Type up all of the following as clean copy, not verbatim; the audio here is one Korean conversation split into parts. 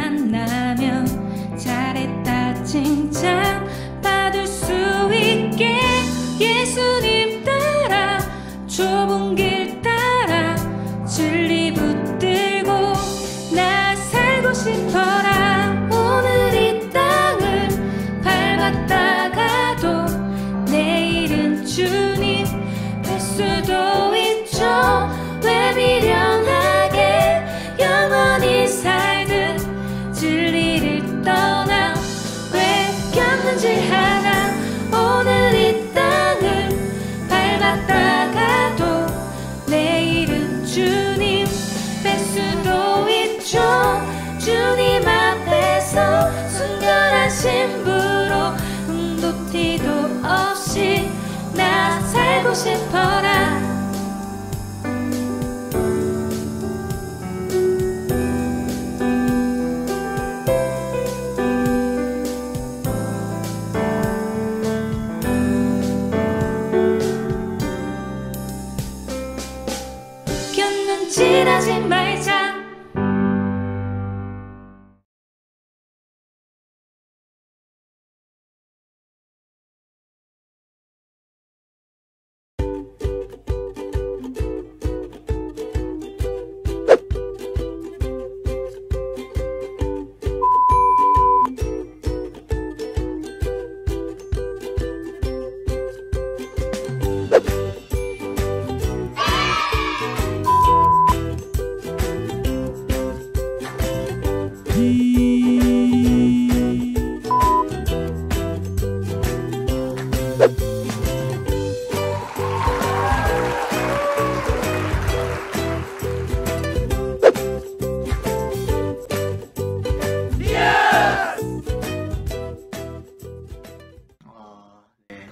만나면 잘했다 칭찬받을 수 있게 예수님 따라 좁은 길 따라 진리 붙들고 나 살고 싶어라. 오늘 이 땅을 밟았다가도 내일은 주님 뵐 수도 있죠. 왜 미련하게 영원히 살듯 진리를 떠나 왜 겪는지 하나. 오늘 이 땅을 밟았다가도 내일은 주님 뵐 수도 있죠. 주님 앞에서 순결한 신부로 흠도 티도 없이 나 살고 싶어라. 곁눈질하지 말자.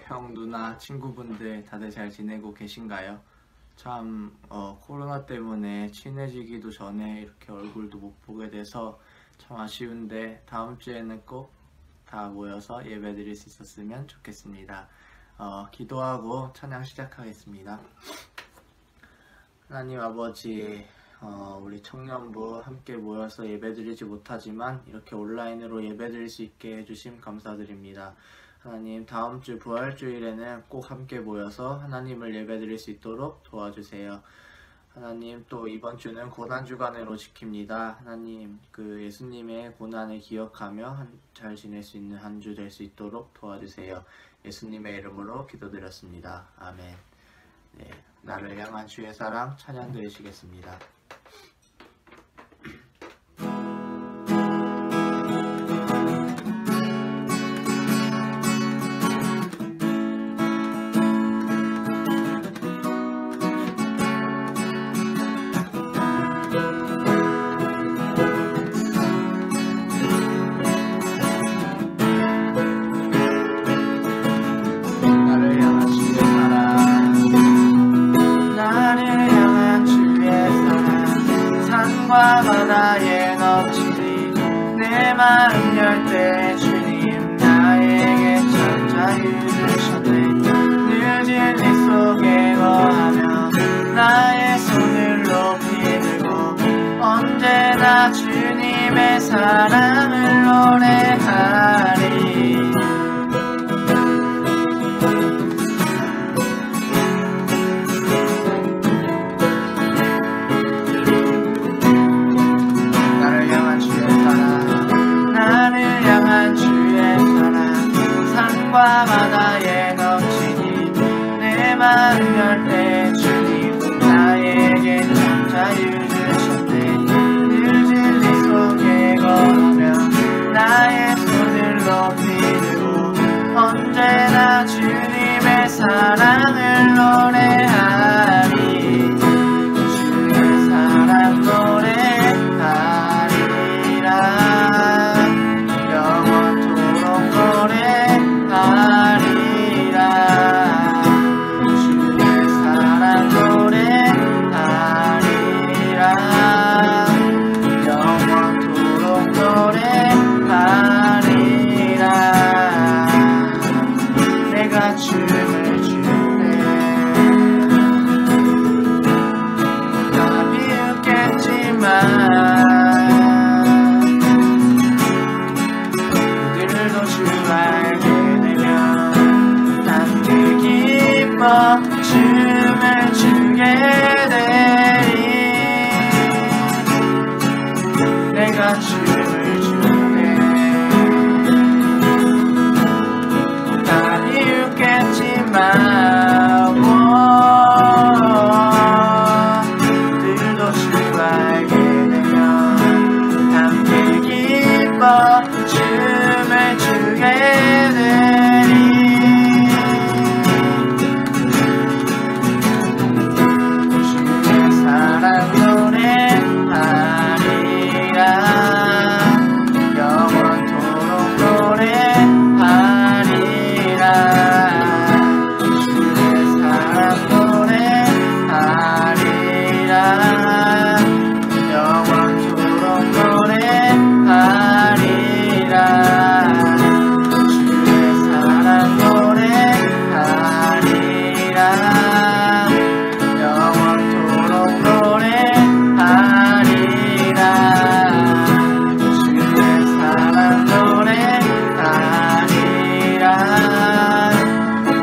형, 누나, 친구분들 다들 잘 지내고 계신가요? 참 코로나 때문에 친해지기도 전에 이렇게 얼굴도 못 보게 돼서 참 아쉬운데 다음 주에는 꼭 다 모여서 예배 드릴 수 있었으면 좋겠습니다. 기도하고 찬양 시작하겠습니다. 하나님 아버지, 우리 청년부 함께 모여서 예배 드리지 못하지만 이렇게 온라인으로 예배 드릴 수 있게 해주심 감사드립니다. 하나님, 다음 주 부활주일에는 꼭 함께 모여서 하나님을 예배드릴 수 있도록 도와주세요. 하나님, 또 이번 주는 고난주간으로 지킵니다. 하나님, 그 예수님의 고난을 기억하며 잘 지낼 수 있는 한 주 될 수 있도록 도와주세요. 예수님의 이름으로 기도드렸습니다. 아멘. 네, 나를 향한 주의 사랑 찬양 드리시겠습니다. 바다에 넘치니 내 마음 열 때 주님 나에게 참 자유를 주셨네. 늘 진리 속에 거하며 나의 손을 높이 들고 언제나 주님의 사랑을 노래하리. 바다에 넘치니 내 마음 열 때 주님 나에게 참 자유를 주셨네. 늘 진리 속에 걸으며 나의 손을 높이 들고 언제나 주님의 사랑을 노래하리. 주의 사랑 노래하리라. 영원토록 노래하리라. 춤을 추게 되리. 주의 사랑 노래하리라. 영원토록 노래하리라. 주의 사랑 노래하리라. 영원토록 노래하리라. 주의 사랑 노래하리라. 영원토록 노래하리라. 주의 사랑 노래하리라.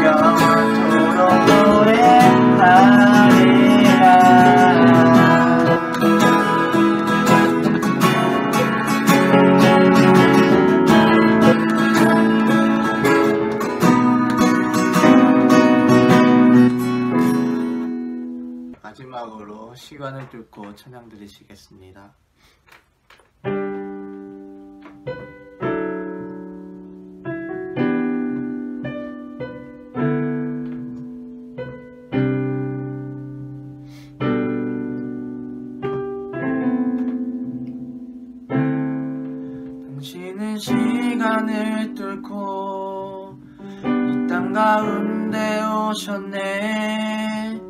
영원토록 노래하리라. 마지막으로 시간을 뚫고 찬양 드리시겠습니다. 당신은 시간을 뚫고 이 땅 가운데 오셨네.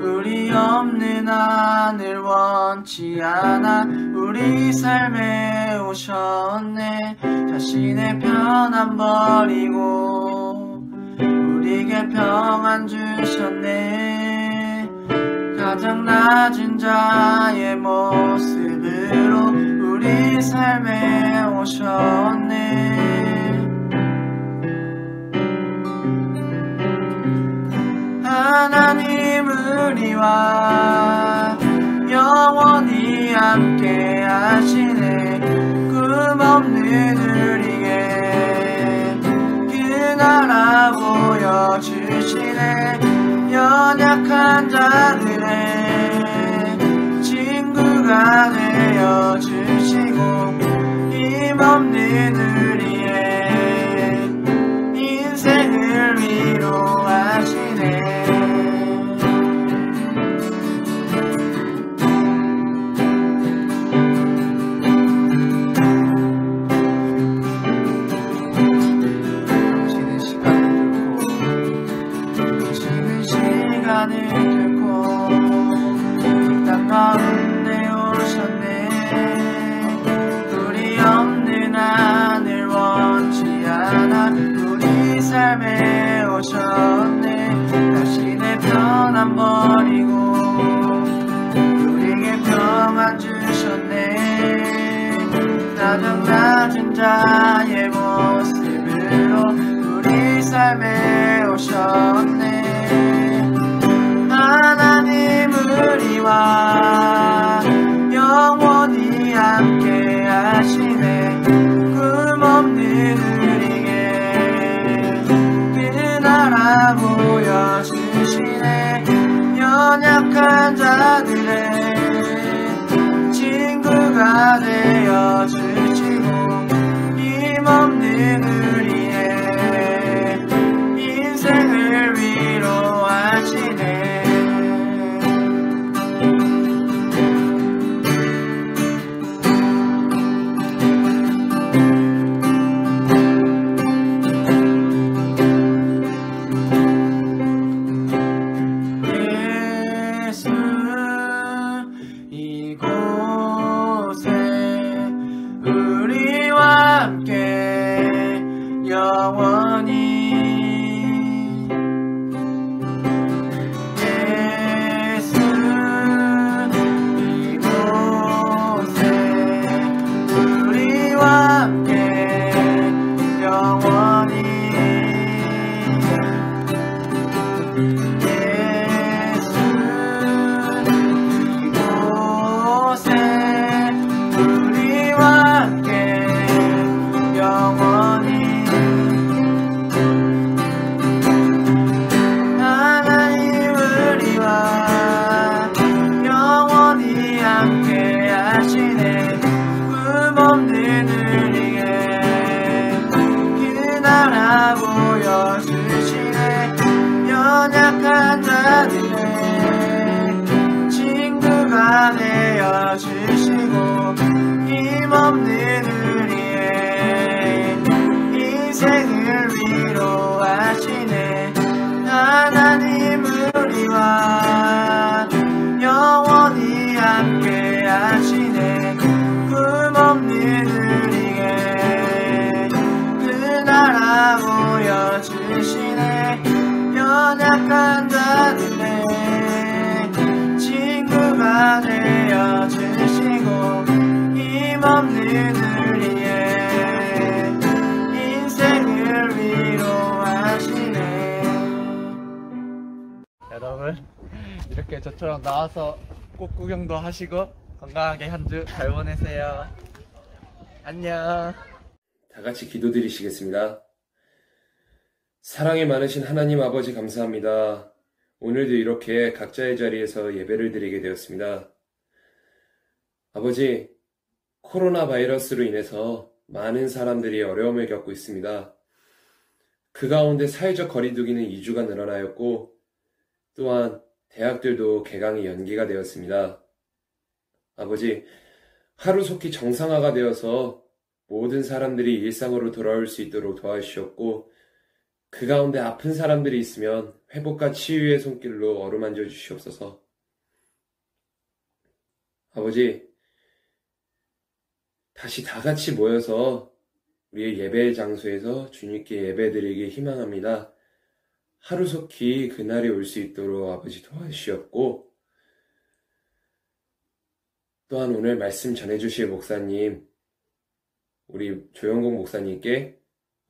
우리 없는 하늘 원치 않아 우리 삶에 오셨네. 자신의 편안 버리고 우리에게 평안 주셨네. 가장 낮은 자의 모습으로 우리 삶에 오셨네. 하나님 우리와 영원히 함께 하시네. 꿈 없는 우리에게 그 나라 보여주시네. 연약한 자들의 친구가 되어주시고 힘없는 우리의 인생을 위로하시네. 시간을 뚫고 이 땅 가운데 오셨네. 우리 없는 하늘 원치 않아 우리 삶에 오셨네. 당신의 편안 버리고 우리에게 평안 주셨네. 가장 낮은 자의 모습으로 우리 삶에 오셨네. 하나님 우리와 영원히 함께 하시네. 꿈 없는 우리에게 그 나라 보여주시네. 연약한 자들의 친구가 되어주시고 힘없는 우리의 인생을 위로하시네. 연약한 자들의 친구가 되어 주시고 힘없는 우리의 인생을 위로하시네. 하나님 우리와 영원히 함께 하시네. 꿈없는 우리의 그 나라 보여주시네. 연약한 자들의 친구가 되어주시고 힘없는 우리의 인생을 위로하시네. 여러분, 이렇게 저처럼 나와서 꽃 구경도 하시고 건강하게 한 주 잘 보내세요. 안녕. 다 같이 기도드리시겠습니다. 사랑이 많으신 하나님 아버지 감사합니다. 오늘도 이렇게 각자의 자리에서 예배를 드리게 되었습니다. 아버지, 코로나 바이러스로 인해서 많은 사람들이 어려움을 겪고 있습니다. 그 가운데 사회적 거리두기는 2주가 늘어나였고 또한 대학들도 개강이 연기가 되었습니다. 아버지, 하루속히 정상화가 되어서 모든 사람들이 일상으로 돌아올 수 있도록 도와주셨고 그 가운데 아픈 사람들이 있으면 회복과 치유의 손길로 어루만져 주시옵소서. 아버지, 다시 다 같이 모여서 우리의 예배 장소에서 주님께 예배드리기 희망합니다. 하루속히 그날이 올 수 있도록 아버지 도와주시옵고 또한 오늘 말씀 전해주실 목사님, 우리 조영국 목사님께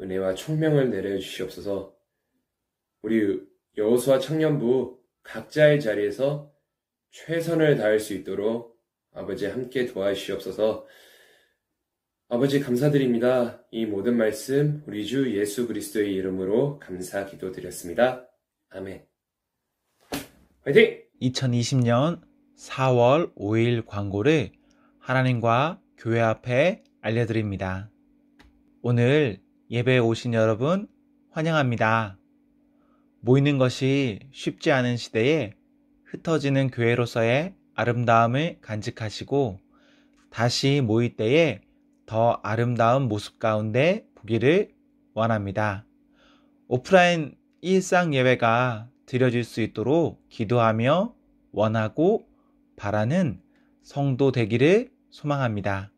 은혜와 총명을 내려주시옵소서. 우리 여호수아 청년부 각자의 자리에서 최선을 다할 수 있도록 아버지 함께 도와주시옵소서. 아버지 감사드립니다. 이 모든 말씀 우리 주 예수 그리스도의 이름으로 감사 기도드렸습니다. 아멘. 화이팅! 2020년 4월 5일 광고를 하나님과 교회 앞에 알려드립니다. 오늘 예배에 오신 여러분 환영합니다. 모이는 것이 쉽지 않은 시대에 흩어지는 교회로서의 아름다움을 간직하시고 다시 모일 때에 더 아름다운 모습 가운데 보기를 원합니다. 오프라인 일상 예배가 드려질 수 있도록 기도하며 원하고 바라는 성도 되기를 소망합니다.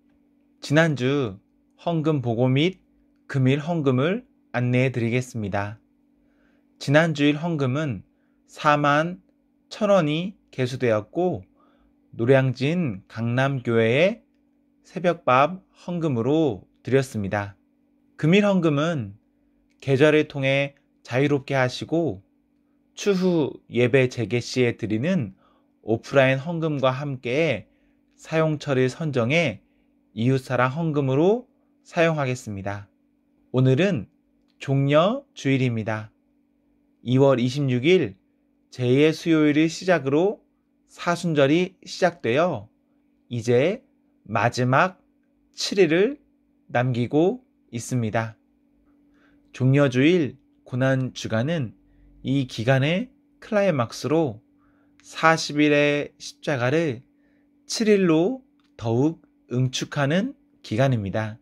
지난주 헌금 보고 및 금일 헌금을 안내해 드리겠습니다. 지난주일 헌금은 41,000원이 개수되었고 노량진 강남교회에 새벽밥 헌금으로 드렸습니다. 금일 헌금은 계좌를 통해 자유롭게 하시고 추후 예배 재개 시에 드리는 오프라인 헌금과 함께 사용처를 선정해 이웃사랑 헌금으로 사용하겠습니다. 오늘은 종려 주일입니다. 2월 26일 제2의 수요일을 시작으로 사순절이 시작되어 이제 마지막 7일을 남기고 있습니다. 종려주일 고난주간은 이 기간의 클라이막스로 40일의 십자가를 7일로 더욱 응축하는 기간입니다.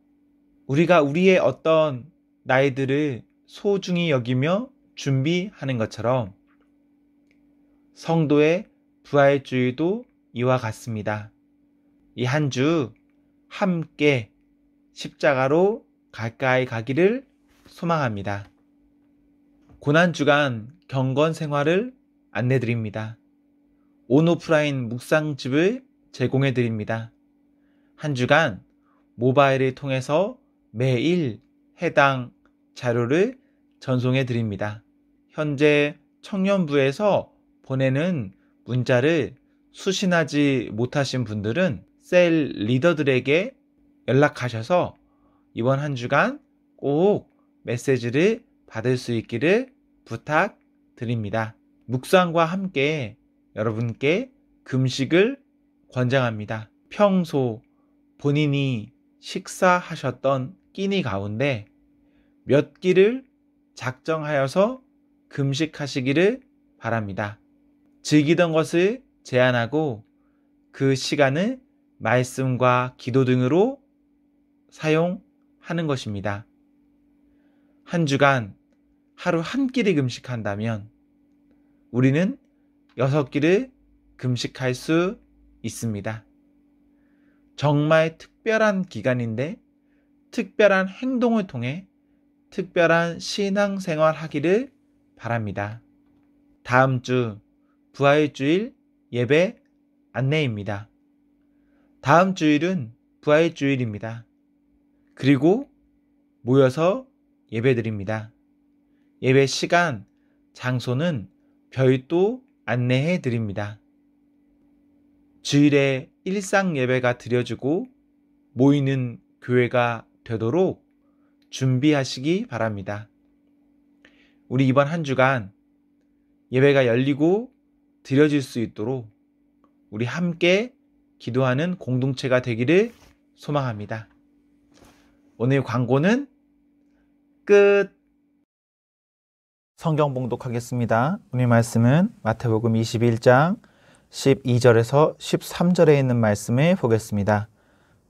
우리가 우리의 어떤 나이들을 소중히 여기며 준비하는 것처럼 성도의 부활주의도 이와 같습니다. 이 한 주 함께 십자가로 가까이 가기를 소망합니다. 고난주간 경건 생활을 안내드립니다. 온오프라인 묵상집을 제공해드립니다. 한 주간 모바일을 통해서 매일 해당 자료를 전송해드립니다. 현재 청년부에서 보내는 문자를 수신하지 못하신 분들은 셀 리더들에게 연락하셔서 이번 한 주간 꼭 메시지를 받을 수 있기를 부탁드립니다. 묵상과 함께 여러분께 금식을 권장합니다. 평소 본인이 식사하셨던 끼니 가운데 몇 끼를 작정하여서 금식하시기를 바랍니다. 즐기던 것을 제한하고 그 시간을 말씀과 기도 등으로 사용하는 것입니다. 한 주간 하루 한 끼를 금식한다면 우리는 6끼를 금식할 수 있습니다. 정말 특별한 기간인데 특별한 행동을 통해 특별한 신앙생활 하기를 바랍니다. 다음 주 부활주일 예배 안내입니다. 다음 주일은 부활주일입니다. 그리고 모여서 예배드립니다. 예배 시간, 장소는 별도 안내해 드립니다. 주일에 일상 예배가 드려지고 모이는 교회가 되도록 준비하시기 바랍니다. 우리 이번 한 주간 예배가 열리고 드려질 수 있도록 우리 함께 기도하는 공동체가 되기를 소망합니다. 오늘 광고는 끝. 성경 봉독하겠습니다. 오늘 말씀은 마태복음 21장 12절에서 13절에 있는 말씀을 보겠습니다.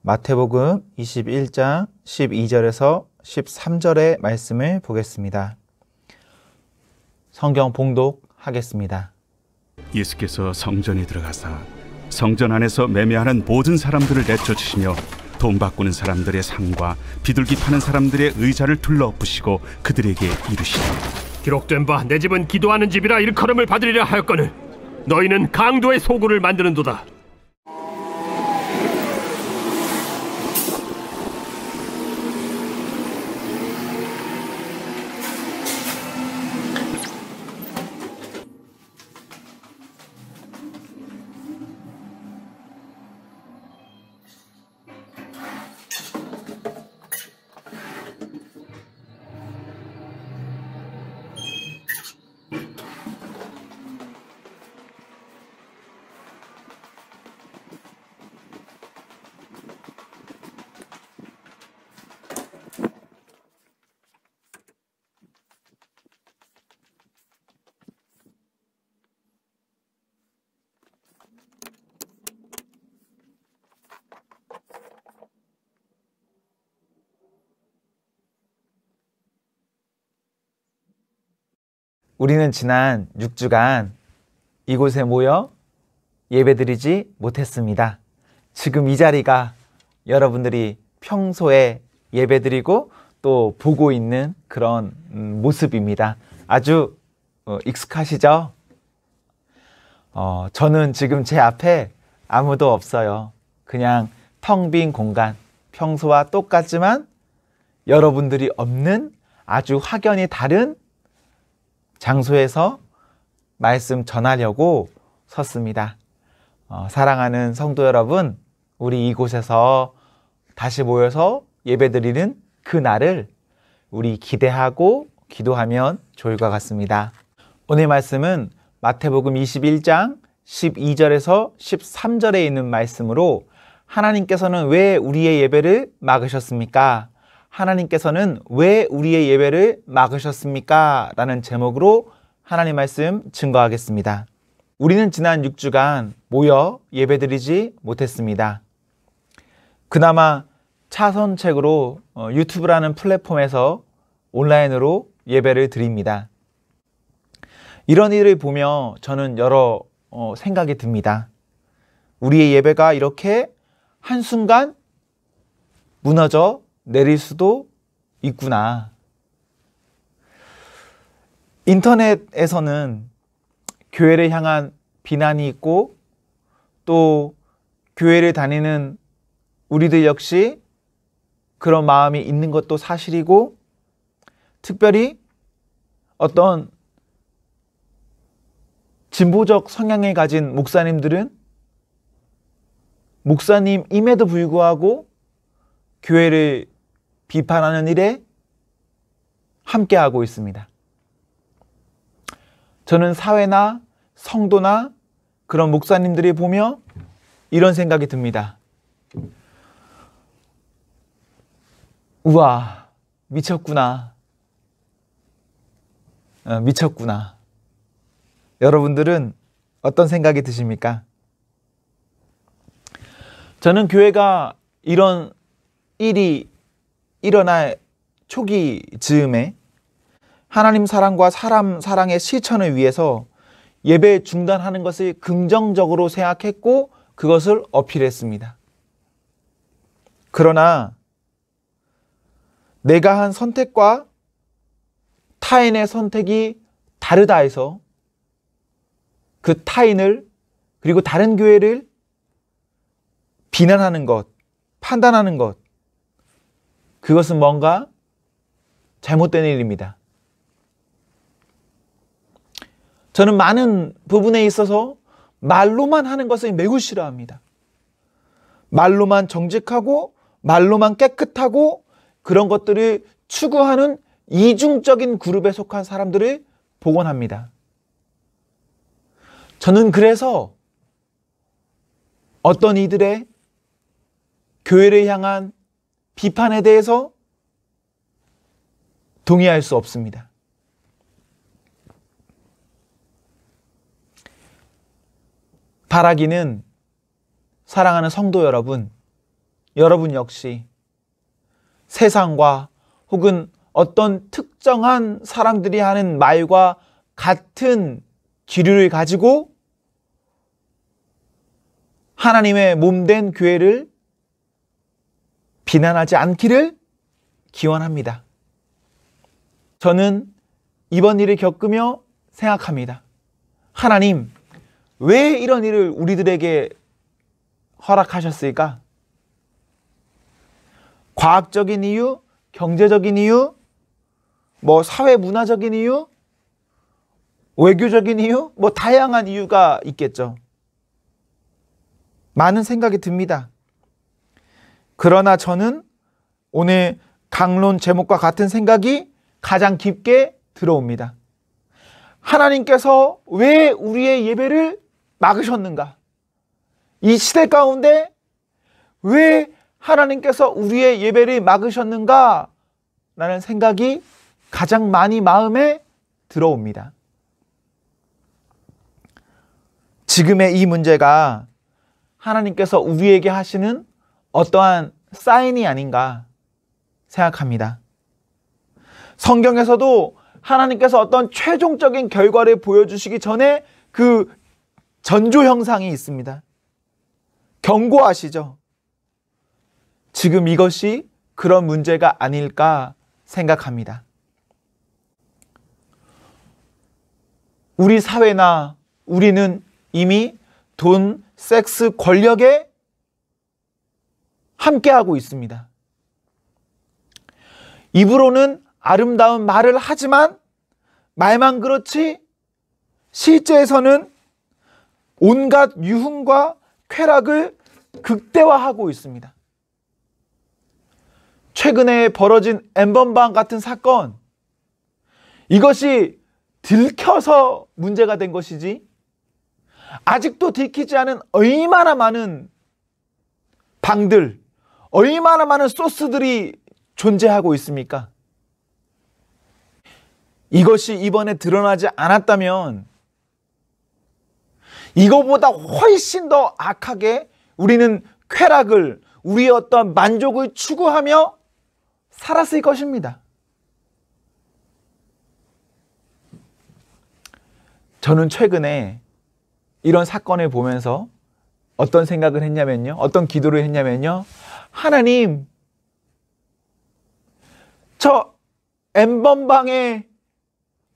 마태복음 21장 12절에서 13절의 말씀을 보겠습니다. 성경 봉독하겠습니다. 예수께서 성전에 들어가사 성전 안에서 매매하는 모든 사람들을 내쫓으시며 돈 바꾸는 사람들의 상과 비둘기 파는 사람들의 의자를 둘러엎으시고 그들에게 이르시되 기록된 바 내 집은 기도하는 집이라 일컬음을 받으리라 하였거늘 너희는 강도의 소굴을 만드는도다. 우리는 지난 6주간 이곳에 모여 예배드리지 못했습니다. 지금 이 자리가 여러분들이 평소에 예배드리고 또 보고 있는 그런 모습입니다. 아주 익숙하시죠? 저는 지금 제 앞에 아무도 없어요. 그냥 텅 빈 공간, 평소와 똑같지만 여러분들이 없는 아주 확연히 다른 장소에서 말씀 전하려고 섰습니다. 사랑하는 성도 여러분, 우리 이곳에서 다시 모여서 예배드리는 그 날을 우리 기대하고 기도하면 좋을 것 같습니다. 오늘 말씀은 마태복음 21장 12절에서 13절에 있는 말씀으로 하나님께서는 왜 우리의 예배를 막으셨습니까? 하나님께서는 왜 우리의 예배를 막으셨습니까? 라는 제목으로 하나님 말씀 증거하겠습니다. 우리는 지난 6주간 모여 예배드리지 못했습니다. 그나마 차선책으로 유튜브라는 플랫폼에서 온라인으로 예배를 드립니다. 이런 일을 보며 저는 여러 생각이 듭니다. 우리의 예배가 이렇게 한순간 무너져 내릴 수도 있구나. 인터넷에서는 교회를 향한 비난이 있고 또 교회를 다니는 우리들 역시 그런 마음이 있는 것도 사실이고, 특별히 어떤 진보적 성향을 가진 목사님들은 목사님임에도 불구하고 교회를 비판하는 일에 함께하고 있습니다. 저는 사회나 성도나 그런 목사님들이 보며 이런 생각이 듭니다. 우와, 미쳤구나. 미쳤구나. 여러분들은 어떤 생각이 드십니까? 저는 교회가 이런 일이 일어날 초기 즈음에 하나님 사랑과 사람 사랑의 실천을 위해서 예배 중단하는 것을 긍정적으로 생각했고 그것을 어필했습니다. 그러나 내가 한 선택과 타인의 선택이 다르다 해서 그 타인을 그리고 다른 교회를 비난하는 것, 판단하는 것, 그것은 뭔가 잘못된 일입니다. 저는 많은 부분에 있어서 말로만 하는 것을 매우 싫어합니다. 말로만 정직하고 말로만 깨끗하고 그런 것들을 추구하는 이중적인 그룹에 속한 사람들을 복원합니다. 저는 그래서 어떤 이들의 교회를 향한 비판에 대해서 동의할 수 없습니다. 바라기는 사랑하는 성도 여러분, 여러분 역시 세상과 혹은 어떤 특정한 사람들이 하는 말과 같은 기류를 가지고 하나님의 몸된 교회를 비난하지 않기를 기원합니다. 저는 이번 일을 겪으며 생각합니다. 하나님, 왜 이런 일을 우리들에게 허락하셨을까? 과학적인 이유, 경제적인 이유, 사회 문화적인 이유, 외교적인 이유, 다양한 이유가 있겠죠. 많은 생각이 듭니다. 그러나 저는 오늘 강론 제목과 같은 생각이 가장 깊게 들어옵니다. 하나님께서 왜 우리의 예배를 막으셨는가? 이 시대 가운데 왜 하나님께서 우리의 예배를 막으셨는가? 라는 생각이 가장 많이 마음에 들어옵니다. 지금의 이 문제가 하나님께서 우리에게 하시는 어떠한 사인이 아닌가 생각합니다. 성경에서도 하나님께서 어떤 최종적인 결과를 보여주시기 전에 그 전조 형상이 있습니다. 경고하시죠. 지금 이것이 그런 문제가 아닐까 생각합니다. 우리 사회나 우리는 이미 돈, 섹스, 권력에 함께하고 있습니다. 입으로는 아름다운 말을 하지만 말만 그렇지 실제에서는 온갖 유흥과 쾌락을 극대화하고 있습니다. 최근에 벌어진 엠번방 같은 사건, 이것이 들켜서 문제가 된 것이지 아직도 들키지 않은 얼마나 많은 방들, 얼마나 많은 소스들이 존재하고 있습니까? 이것이 이번에 드러나지 않았다면 이거보다 훨씬 더 악하게 우리는 쾌락을, 우리의 어떤 만족을 추구하며 살았을 것입니다. 저는 최근에 이런 사건을 보면서 어떤 생각을 했냐면요. 어떤 기도를 했냐면요. 하나님, 저 엠번방에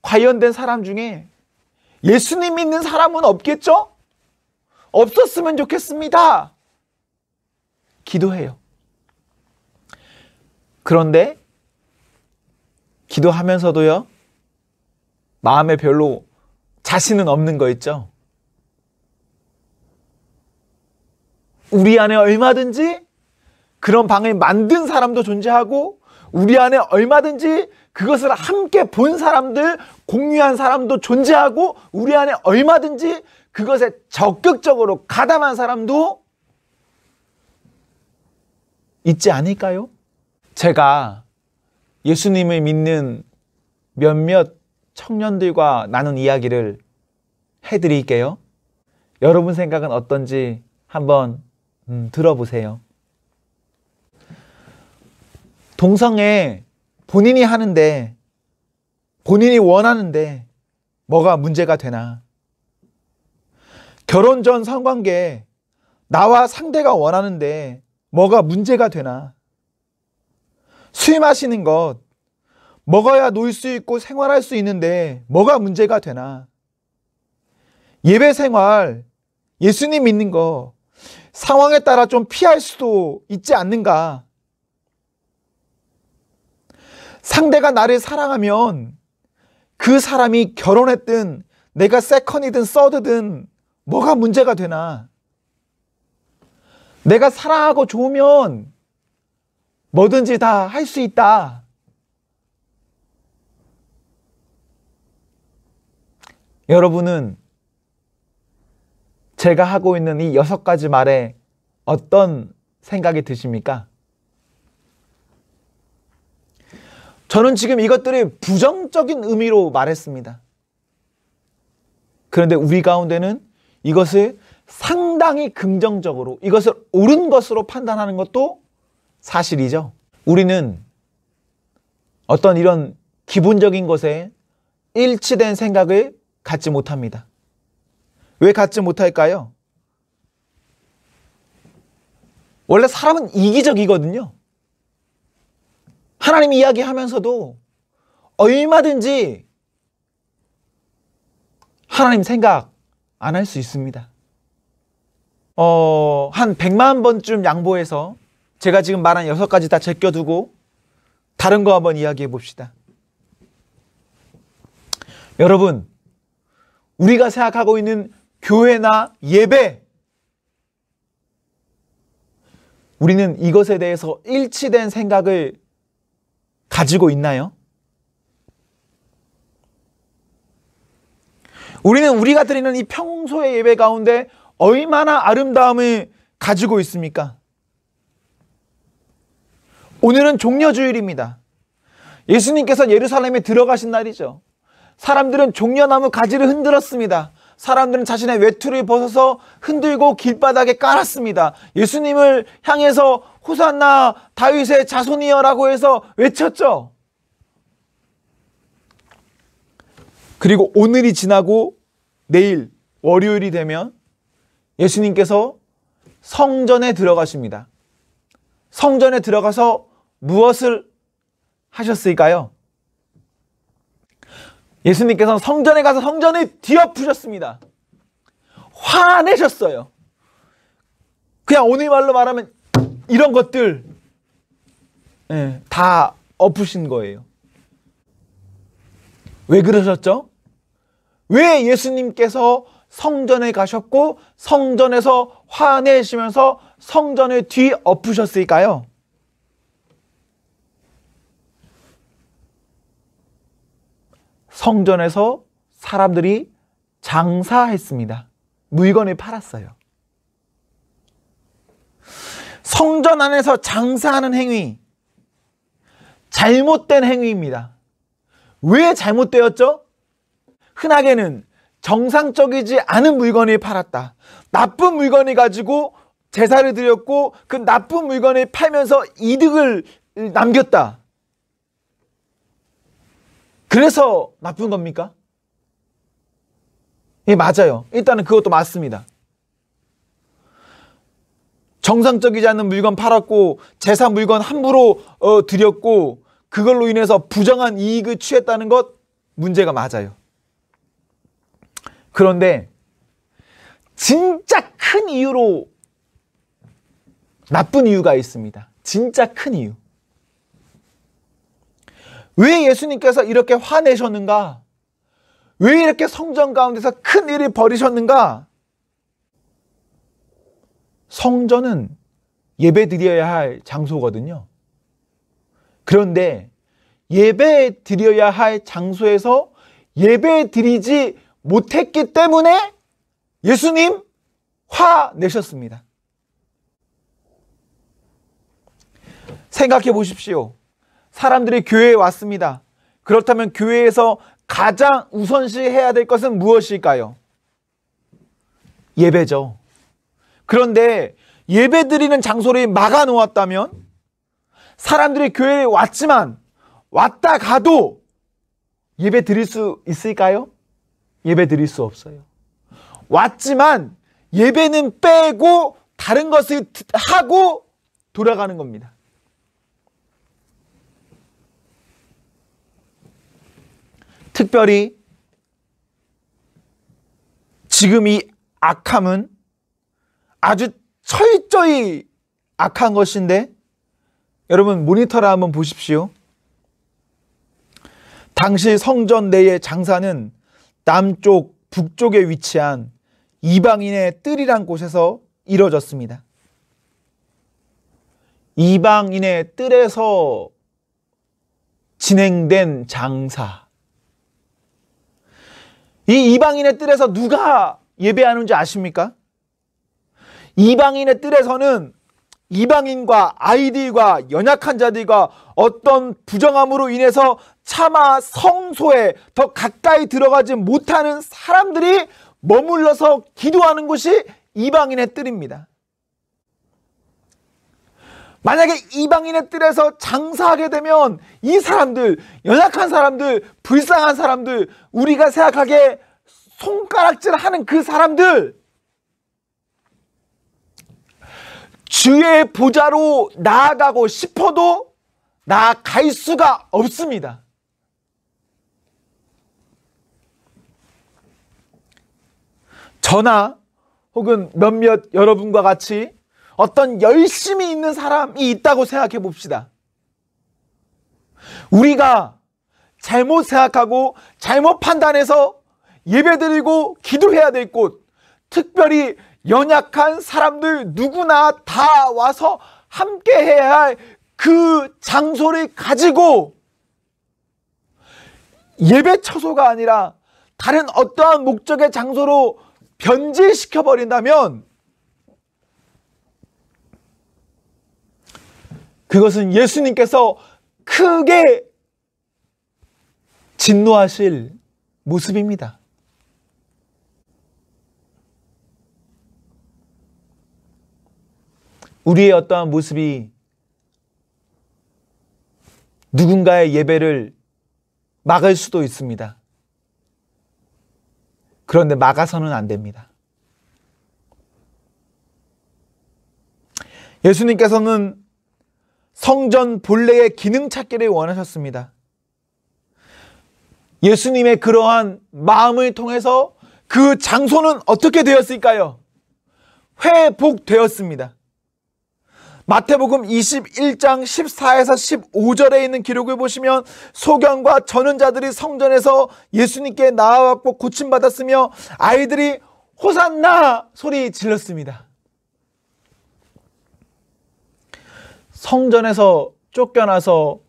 관련된 사람 중에 예수님 믿는 사람은 없겠죠? 없었으면 좋겠습니다. 기도해요. 그런데 기도하면서도요, 마음에 별로 자신은 없는 거 있죠? 우리 안에 얼마든지 그런 방을 만든 사람도 존재하고 우리 안에 얼마든지 그것을 함께 본 사람들, 공유한 사람도 존재하고 우리 안에 얼마든지 그것에 적극적으로 가담한 사람도 있지 않을까요? 제가 예수님을 믿는 몇몇 청년들과 나눈 이야기를 해드릴게요. 여러분 생각은 어떤지 한번 들어보세요. 동성애 본인이 하는데, 본인이 원하는데 뭐가 문제가 되나? 결혼 전 성관계 나와 상대가 원하는데 뭐가 문제가 되나? 술 마시는 것 먹어야 놀 수 있고 생활할 수 있는데 뭐가 문제가 되나? 예배 생활, 예수님 믿는 거 상황에 따라 좀 피할 수도 있지 않는가? 상대가 나를 사랑하면 그 사람이 결혼했든 내가 세컨이든 서드든 뭐가 문제가 되나? 내가 사랑하고 좋으면 뭐든지 다 할 수 있다. 여러분은 제가 하고 있는 이 6가지 말에 어떤 생각이 드십니까? 저는 지금 이것들이 부정적인 의미로 말했습니다. 그런데 우리 가운데는 이것을 상당히 긍정적으로, 이것을 옳은 것으로 판단하는 것도 사실이죠. 우리는 어떤 이런 기본적인 것에 일치된 생각을 갖지 못합니다. 왜 갖지 못할까요? 원래 사람은 이기적이거든요. 하나님 이야기하면서도 얼마든지 하나님 생각 안 할 수 있습니다. 한 100만 번쯤 양보해서 제가 지금 말한 6가지 다 제껴두고 다른 거 한번 이야기해 봅시다. 여러분, 우리가 생각하고 있는 교회나 예배, 우리는 이것에 대해서 일치된 생각을 가지고 있나요? 우리는 우리가 드리는 이 평소의 예배 가운데 얼마나 아름다움을 가지고 있습니까? 오늘은 종려주일입니다. 예수님께서 예루살렘에 들어가신 날이죠. 사람들은 종려나무 가지를 흔들었습니다. 사람들은 자신의 외투를 벗어서 흔들고 길바닥에 깔았습니다. 예수님을 향해서 호산나 다윗의 자손이여라고 해서 외쳤죠. 그리고 오늘이 지나고 내일 월요일이 되면 예수님께서 성전에 들어가십니다. 성전에 들어가서 무엇을 하셨을까요? 예수님께서 성전에 가서 성전을 뒤엎으셨습니다. 화내셨어요. 그냥 오늘 말로 말하면 이런 것들 다 엎으신 거예요. 왜 그러셨죠? 왜 예수님께서 성전에 가셨고 성전에서 화내시면서 성전을 뒤엎으셨을까요? 성전에서 사람들이 장사했습니다. 물건을 팔았어요. 성전 안에서 장사하는 행위, 잘못된 행위입니다. 왜 잘못되었죠? 흔하게는 정상적이지 않은 물건을 팔았다. 나쁜 물건을 가지고 제사를 드렸고 그 나쁜 물건을 팔면서 이득을 남겼다. 그래서 나쁜 겁니까? 예, 맞아요. 일단은 그것도 맞습니다. 정상적이지 않은 물건 팔았고 제사 물건 함부로 드렸고 그걸로 인해서 부정한 이익을 취했다는 것 문제가 맞아요. 그런데 진짜 큰 이유로 나쁜 이유가 있습니다. 진짜 큰 이유. 왜 예수님께서 이렇게 화내셨는가? 왜 이렇게 성전 가운데서 큰 일을 벌이셨는가? 성전은 예배 드려야 할 장소거든요. 그런데 예배 드려야 할 장소에서 예배 드리지 못했기 때문에 예수님 화내셨습니다. 생각해 보십시오. 사람들이 교회에 왔습니다. 그렇다면 교회에서 가장 우선시 해야 될 것은 무엇일까요? 예배죠. 그런데 예배 드리는 장소를 막아 놓았다면 사람들이 교회에 왔지만 왔다 가도 예배 드릴 수 있을까요? 예배 드릴 수 없어요. 왔지만 예배는 빼고 다른 것을 하고 돌아가는 겁니다. 특별히 지금 이 악함은 아주 철저히 악한 것인데, 여러분 모니터를 한번 보십시오. 당시 성전 내의 장사는 남쪽, 북쪽에 위치한 이방인의 뜰이란 곳에서 이루어졌습니다. 이방인의 뜰에서 진행된 장사. 이 이방인의 뜰에서 누가 예배하는지 아십니까? 이방인의 뜰에서는 이방인과 아이들과 연약한 자들과 어떤 부정함으로 인해서 차마 성소에 더 가까이 들어가지 못하는 사람들이 머물러서 기도하는 곳이 이방인의 뜰입니다. 만약에 이방인의 뜰에서 장사하게 되면 이 사람들, 연약한 사람들, 불쌍한 사람들, 우리가 생각하기에 손가락질하는 그 사람들, 주의 보좌로 나아가고 싶어도 나아갈 수가 없습니다. 저나 혹은 몇몇 여러분과 같이 어떤 열심히 있는 사람이 있다고 생각해 봅시다. 우리가 잘못 생각하고 잘못 판단해서 예배드리고 기도해야 될 곳, 특별히 연약한 사람들 누구나 다 와서 함께 해야 할 그 장소를 가지고 예배 처소가 아니라 다른 어떠한 목적의 장소로 변질시켜 버린다면 그것은 예수님께서 크게 진노하실 모습입니다. 우리의 어떠한 모습이 누군가의 예배를 막을 수도 있습니다. 그런데 막아서는 안 됩니다. 예수님께서는 성전 본래의 기능 찾기를 원하셨습니다. 예수님의 그러한 마음을 통해서 그 장소는 어떻게 되었을까요? 회복되었습니다. 마태복음 21장 14에서 15절에 있는 기록을 보시면 소경과 전원자들이 성전에서 예수님께 나와왔고 고침받았으며 아이들이 호산나 소리 질렀습니다. 성전에서 쫓겨나서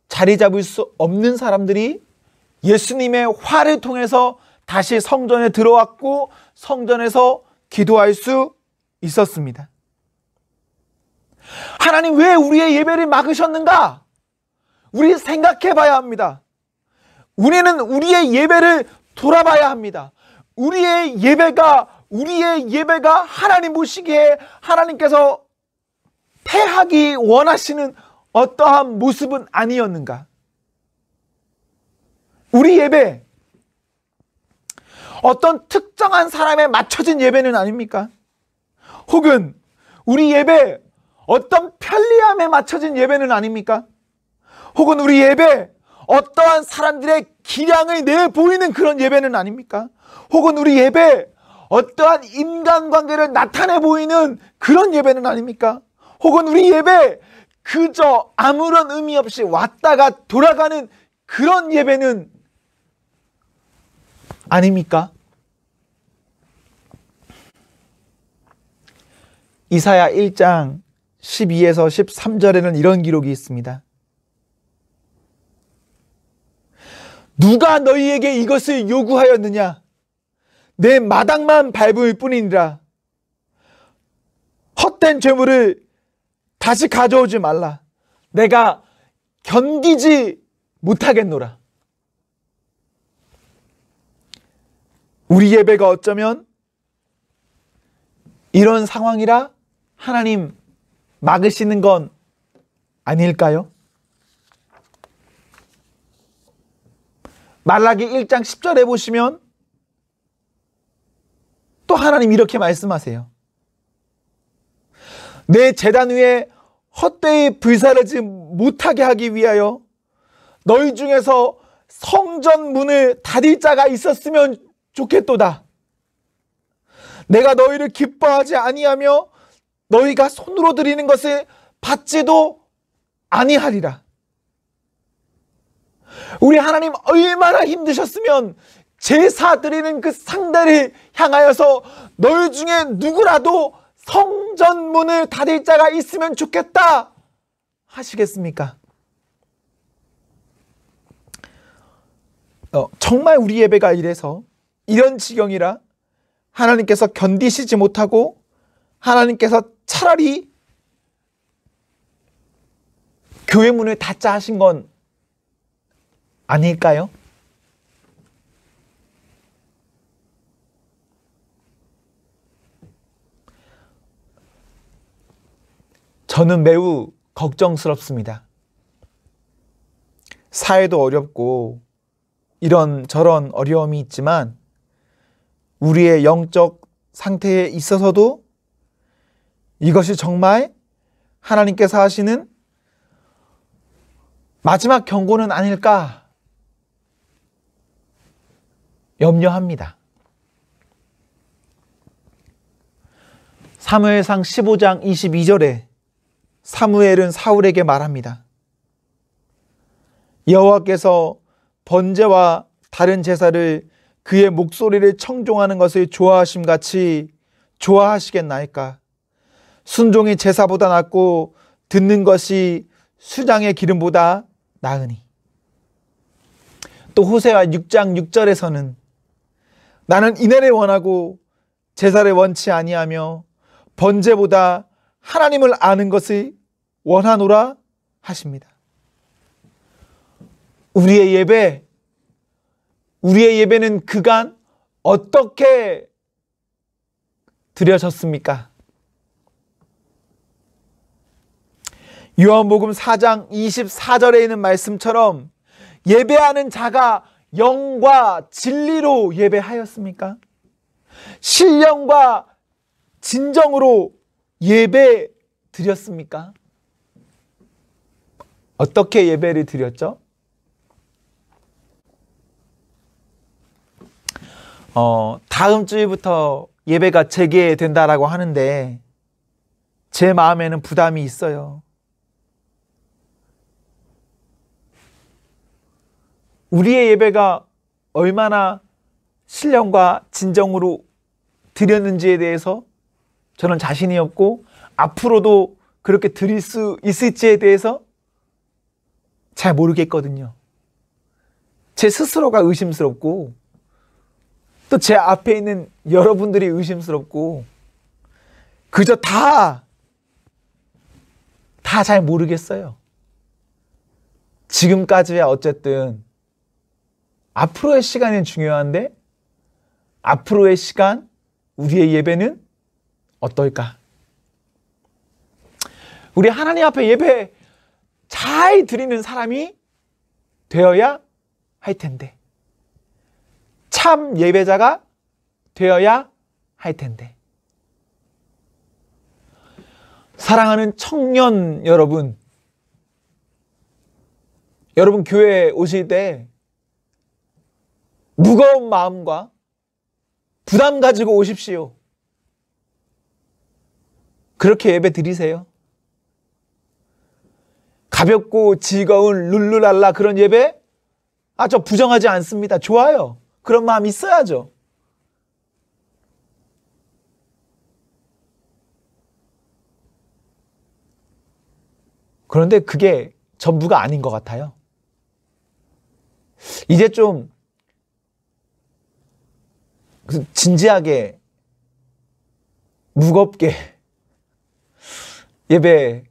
자리 잡을 수 없는 사람들이 예수님의 화를 통해서 다시 성전에 들어왔고 성전에서 기도할 수 있었습니다. 하나님 왜 우리의 예배를 막으셨는가? 우리 생각해 봐야 합니다. 우리는 우리의 예배를 돌아봐야 합니다. 우리의 예배가 하나님 보시기에 하나님께서 패하기 원하시는 어떠한 모습은 아니었는가? 우리 예배, 어떤 특정한 사람에 맞춰진 예배는 아닙니까? 혹은 우리 예배, 어떤 편리함에 맞춰진 예배는 아닙니까? 혹은 우리 예배, 어떠한 사람들의 기량을 내보이는 그런 예배는 아닙니까? 혹은 우리 예배, 어떠한 인간관계를 나타내 보이는 그런 예배는 아닙니까? 혹은 우리 예배, 그저 아무런 의미 없이 왔다가 돌아가는 그런 예배는 아닙니까? 이사야 1장 12에서 13절에는 이런 기록이 있습니다. 누가 너희에게 이것을 요구하였느냐? 내 마당만 밟을 뿐이니라. 헛된 죄물을 다시 가져오지 말라. 내가 견디지 못하겠노라. 우리 예배가 어쩌면 이런 상황이라 하나님 막으시는 건 아닐까요? 말라기 1장 10절에 보시면 또 하나님 이렇게 말씀하세요. 내 제단 위에 헛되이 불사르지 못하게 하기 위하여 너희 중에서 성전 문을 닫을 자가 있었으면 좋겠도다. 내가 너희를 기뻐하지 아니하며 너희가 손으로 드리는 것을 받지도 아니하리라. 우리 하나님 얼마나 힘드셨으면 제사 드리는 그 상대를 향하여서 너희 중에 누구라도 성전 문을 닫을 자가 있으면 좋겠다 하시겠습니까? 정말 우리 예배가 이래서 이런 지경이라 하나님께서 견디시지 못하고 하나님께서 차라리 교회 문을 닫자 하신 건 아닐까요? 저는 매우 걱정스럽습니다. 사회도 어렵고 이런저런 어려움이 있지만 우리의 영적 상태에 있어서도 이것이 정말 하나님께서 하시는 마지막 경고는 아닐까 염려합니다. 사무엘상 15장 22절에 사무엘은 사울에게 말합니다. 여호와께서 번제와 다른 제사를 그의 목소리를 청종하는 것을 좋아하심같이 좋아하시겠나이까? 순종이 제사보다 낫고 듣는 것이 수장의 기름보다 나으니. 또 호세아 6장 6절에서는 나는 인애를 원하고 제사를 원치 아니하며 번제보다 하나님을 아는 것을 원하노라 하십니다. 우리의 예배는 그간 어떻게 드려졌습니까? 요한복음 4장 24절에 있는 말씀처럼 예배하는 자가 영과 진리로 예배하였습니까? 신령과 진정으로 예배 드렸습니까? 어떻게 예배를 드렸죠? 다음 주부터 예배가 재개된다라고 하는데 제 마음에는 부담이 있어요. 우리의 예배가 얼마나 신령과 진정으로 드렸는지에 대해서 저는 자신이 없고 앞으로도 그렇게 드릴 수 있을지에 대해서 잘 모르겠거든요. 제 스스로가 의심스럽고 또 제 앞에 있는 여러분들이 의심스럽고 그저 다 잘 모르겠어요. 지금까지야 어쨌든 앞으로의 시간은 중요한데 앞으로의 시간 우리의 예배는 어떨까? 우리 하나님 앞에 예배 잘 드리는 사람이 되어야 할 텐데 참 예배자가 되어야 할 텐데 사랑하는 청년 여러분 교회에 오실 때 무거운 마음과 부담 가지고 오십시오. 그렇게 예배 드리세요. 가볍고 즐거운 룰루랄라 그런 예배? 저 부정하지 않습니다. 좋아요. 그런 마음 있어야죠. 그런데 그게 전부가 아닌 것 같아요. 이제 좀 진지하게 무겁게 예배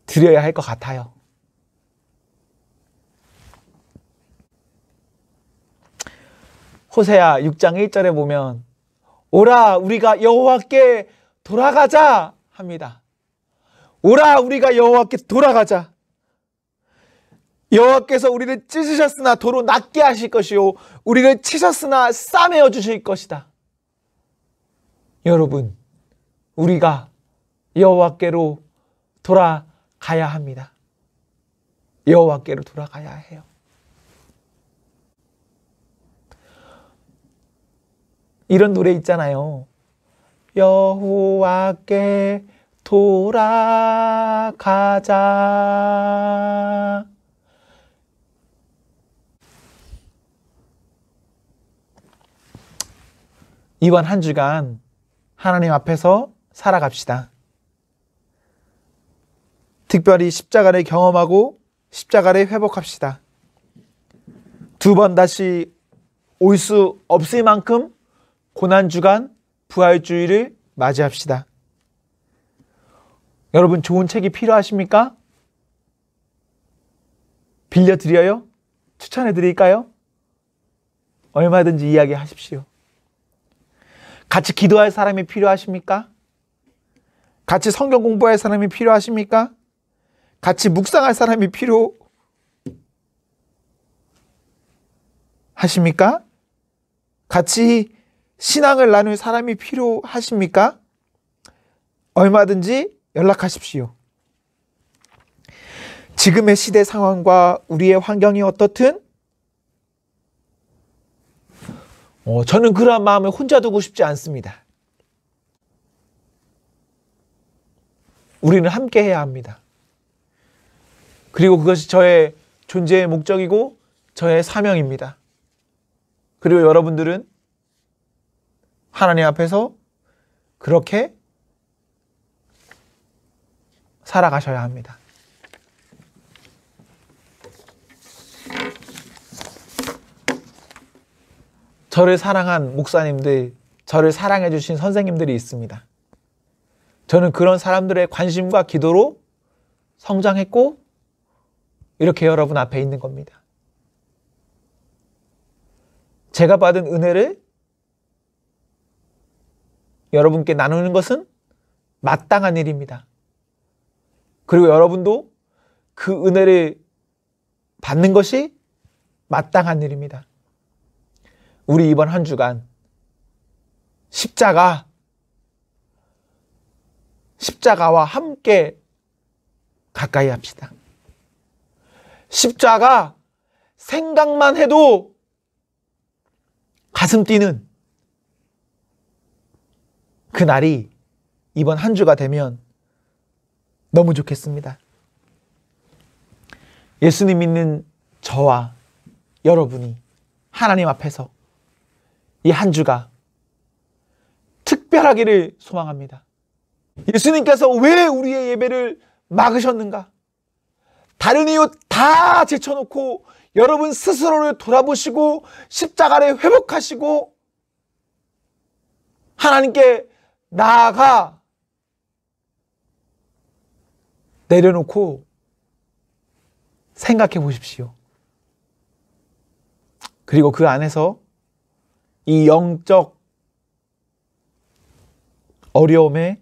드려야 할 것 같아요. 호세아 6장 1절에 보면 오라 우리가 여호와께 돌아가자 합니다. 오라 우리가 여호와께 돌아가자. 여호와께서 우리를 찢으셨으나 도로 낫게 하실 것이요 우리를 치셨으나 싸매어 주실 것이다. 여러분, 우리가 여호와께로 돌아가야 합니다. 여호와께로 돌아가야 해요. 이런 노래 있잖아요. 여호와께 돌아가자. 이번 한 주간 하나님 앞에서 살아갑시다. 특별히 십자가를 경험하고 십자가를 회복합시다. 두 번 다시 올 수 없을 만큼 고난주간 부활주의를 맞이합시다. 여러분, 좋은 책이 필요하십니까? 빌려드려요? 추천해드릴까요? 얼마든지 이야기하십시오. 같이 기도할 사람이 필요하십니까? 같이 성경 공부할 사람이 필요하십니까? 같이 묵상할 사람이 필요하십니까? 같이 신앙을 나눌 사람이 필요하십니까? 얼마든지 연락하십시오. 지금의 시대 상황과 우리의 환경이 어떻든 저는 그러한 마음을 혼자 두고 싶지 않습니다. 우리는 함께 해야 합니다. 그리고 그것이 저의 존재의 목적이고 저의 사명입니다. 그리고 여러분들은 하나님 앞에서 그렇게 살아가셔야 합니다. 저를 사랑한 목사님들, 저를 사랑해 주신 선생님들이 있습니다. 저는 그런 사람들의 관심과 기도로 성장했고 이렇게 여러분 앞에 있는 겁니다. 제가 받은 은혜를 여러분께 나누는 것은 마땅한 일입니다. 그리고 여러분도 그 은혜를 받는 것이 마땅한 일입니다. 우리 이번 한 주간 십자가와 함께 가까이 합시다. 십자가 생각만 해도 가슴 뛰는 그 날이 이번 한 주가 되면 너무 좋겠습니다. 예수님 믿는 저와 여러분이 하나님 앞에서 이 한 주가 특별하기를 소망합니다. 예수님께서 왜 우리의 예배를 막으셨는가? 다른 이유 다 제쳐놓고 여러분 스스로를 돌아보시고 십자가를 회복하시고 하나님께 나아가 내려놓고 생각해 보십시오. 그리고 그 안에서 이 영적 어려움의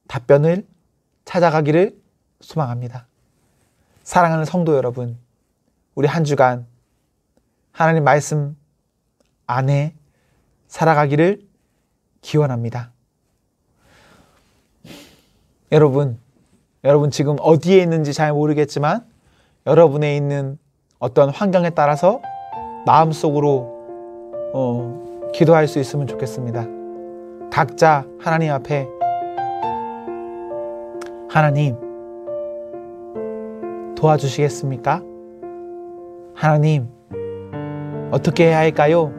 답변을 찾아가기를 소망합니다. 사랑하는 성도 여러분, 우리 한 주간 하나님 말씀 안에 살아가기를 기원합니다. 여러분 지금 어디에 있는지 잘 모르겠지만 여러분의 있는 어떤 환경에 따라서 마음속으로 기도할 수 있으면 좋겠습니다. 각자 하나님 앞에 하나님 도와주시겠습니까? 하나님 어떻게 해야 할까요?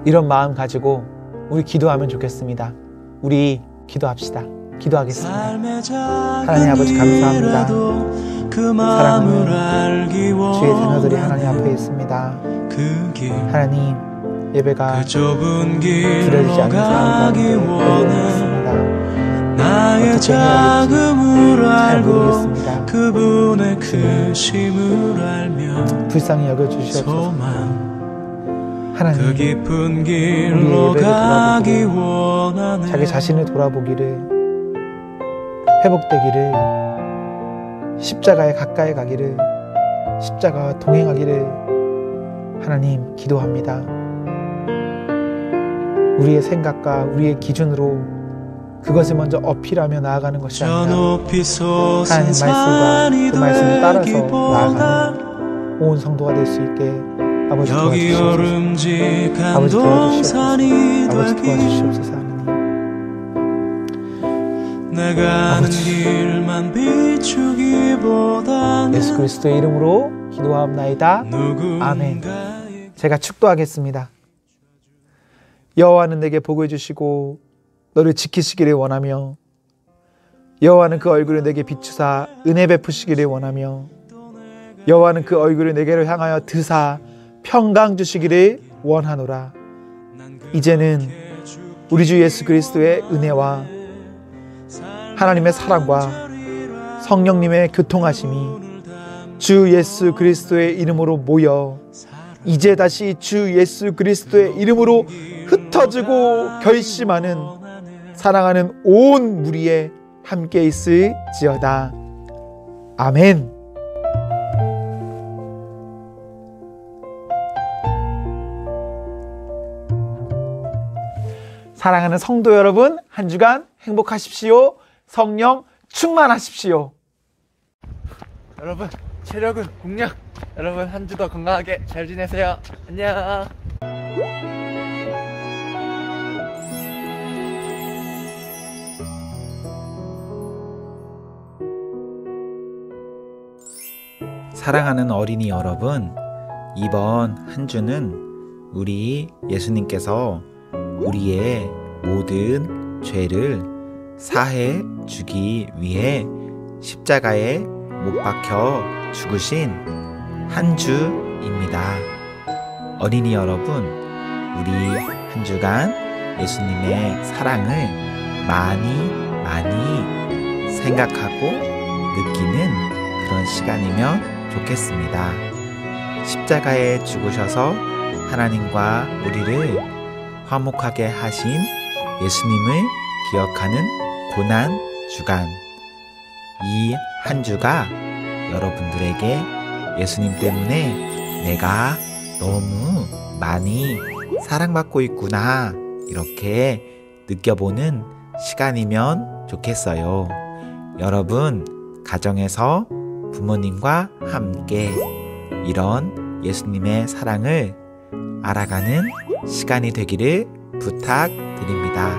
이런 마음 가지고 우리 기도하면 좋겠습니다. 우리 기도합시다. 기도하겠습니다. 하나님 아버지 감사합니다. 사랑하는 주의 자녀들이 하나님 앞에 있습니다. 하나님 예배가 드려지지 않는 상황 가운데 있습니다. 어떻게 해야 할지 잘 모르겠습니다. 불쌍히 여겨주시옵소서. 하나님, 그 깊은 우리 길로 예배를 가기 돌아보기를, 원하네. 자기 자신을 돌아보기를, 회복되기를, 십자가에 가까이 가기를, 십자가와 동행하기를 하나님 기도합니다. 우리의 생각과 우리의 기준으로 그것을 먼저 어필하며 나아가는 것이 저 아니라 높이 솟은 하나님 산이 말씀과 그 말씀을 따라서 되기보다 나아가는 온 성도가 될 수 있게 아버지 여기 도와주시옵소서. 오름직한 아버지 도와주시옵소서. 동산이 아버지 되기 도와주시옵소서. 하나님, 내가 아는 길만 비추기보다는 예수 그리스도의 이름으로 기도하옵나이다. 아멘. 제가 축도하겠습니다. 여호와는 내게 복을 주시고 너를 지키시기를 원하며, 여호와는 그 얼굴을 내게 비추사 은혜 베푸시기를 원하며, 여호와는 그 얼굴을 내게로 향하여 드사 평강 주시기를 원하노라. 이제는 우리 주 예수 그리스도의 은혜와 하나님의 사랑과 성령님의 교통하심이 주 예수 그리스도의 이름으로 모여 이제 다시 주 예수 그리스도의 이름으로 흩어지고 결심하는 사랑하는 온 무리에 함께 있을지어다. 아멘. 사랑하는 성도 여러분, 한 주간 행복하십시오. 성령 충만하십시오. 여러분, 체력은 공략. 여러분, 한 주도 건강하게 잘 지내세요. 안녕. 사랑하는 어린이 여러분, 이번 한 주는 우리 예수님께서 우리의 모든 죄를 사해 주기 위해 십자가에 못 박혀 죽으신 한 주입니다. 어린이 여러분, 우리 한 주간 예수님의 사랑을 많이 생각하고 느끼는 그런 시간이면 좋겠습니다. 십자가에 죽으셔서 하나님과 우리를 화목하게 하신 예수님을 기억하는 고난 주간, 이 한 주가 여러분들에게 예수님 때문에 내가 너무 많이 사랑받고 있구나, 이렇게 느껴보는 시간이면 좋겠어요. 여러분, 가정에서 부모님과 함께 이런 예수님의 사랑을 알아가는 시간이 되기를 부탁드립니다.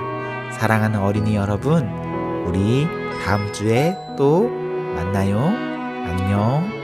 사랑하는 어린이 여러분, 우리 다음 주에 또 만나요. 안녕.